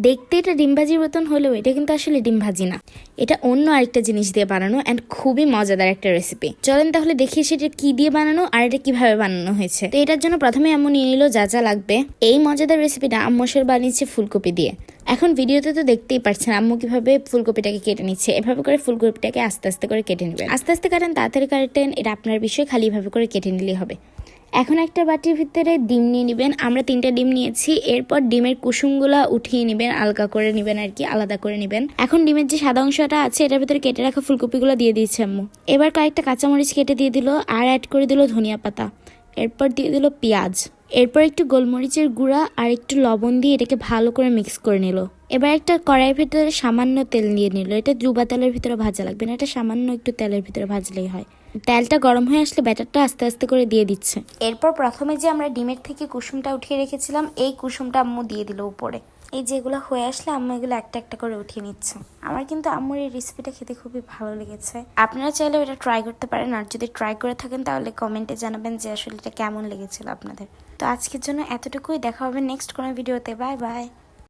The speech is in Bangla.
দেখতে এটা ডিম ভাজির মতন হলেও এটা কিন্তু আসলে ডিম ভাজি না, এটা অন্য আরেকটা জিনিস দিয়ে বানানো অ্যান্ড খুবই মজাদার একটা রেসিপি। চলেন তাহলে দেখি সেটা কি দিয়ে বানানো আর এটা কিভাবে বানানো হয়েছে। তো এটার জন্য প্রথমে আম্মু নিয়ে নিল যা যা লাগবে। এই মজাদার রেসিপিটা আম্মু আসলে বানিয়েছে ফুলকপি দিয়ে। এখন ভিডিওতে তো দেখতেই পাচ্ছেন আম্মু কিভাবে ফুলকপিটাকে কেটে নিচ্ছে। এভাবে করে ফুলকপিটাকে আস্তে আস্তে করে কেটে নেবেন, আস্তে আস্তে কাটেন, তাড়াতাড়ি কাটেন, এটা আপনার বিষয়, খালি এভাবে করে কেটে নিলেই হবে। এখন একটা বাটির ভিতরে ডিম নিয়ে নেবেন, আমরা 3টা ডিম নিয়েছি। এরপর ডিমের কুসুমগুলা উঠিয়ে নেবেন, আলগা করে নেবেন আর কি, আলাদা করে নেবেন। এখন ডিমের যে সাদা অংশটা আছে এটার ভিতরে কেটে রাখা ফুলকপিগুলো দিয়ে দিয়েছে আম্মু। এবার কয়েকটা কাঁচামরিচ কেটে দিয়ে দিল, আর অ্যাড করে দিল ধনিয়া পাতা, এরপর দিয়ে দিল পেঁয়াজ, এরপর একটু গোলমরিচের গুঁড়া আর একটু লবণ দিয়ে এটাকে ভালো করে মিক্স করে নিল। এবার একটা কড়াইয়ের ভিতরে সামান্য তেল নিয়ে নিল, এটা ডুবা তেলের ভিতরে ভাজা লাগবে না, এটা সামান্য একটু তেলের ভিতরে ভাজলেই হয়। তেলটা গরম হয়ে আসলে ব্যাটারটা আস্তে আস্তে করে দিয়ে দিচ্ছে। এরপর প্রথমে যে আমরা ডিমের থেকে কুসুমটা উঠিয়ে রেখেছিলাম এই কুসুমটা আম্মু দিয়ে দিল উপরে। এই যেগুলো হয়ে আসলে আম্মু এগুলো একটা একটা করে উঠিয়ে নিচ্ছে। আমার কিন্তু আম্মুর এই রেসিপিটা খেতে খুবই ভালো লেগেছে। আপনারা চাইলে এটা ট্রাই করতে পারেন, আর যদি ট্রাই করে থাকেন তাহলে কমেন্টে জানাবেন যে আসলে এটা কেমন লেগেছিল আপনাদের। তো আজকের জন্য এতটুকুই, দেখা হবে নেক্সট কোনো ভিডিওতে। Bye bye.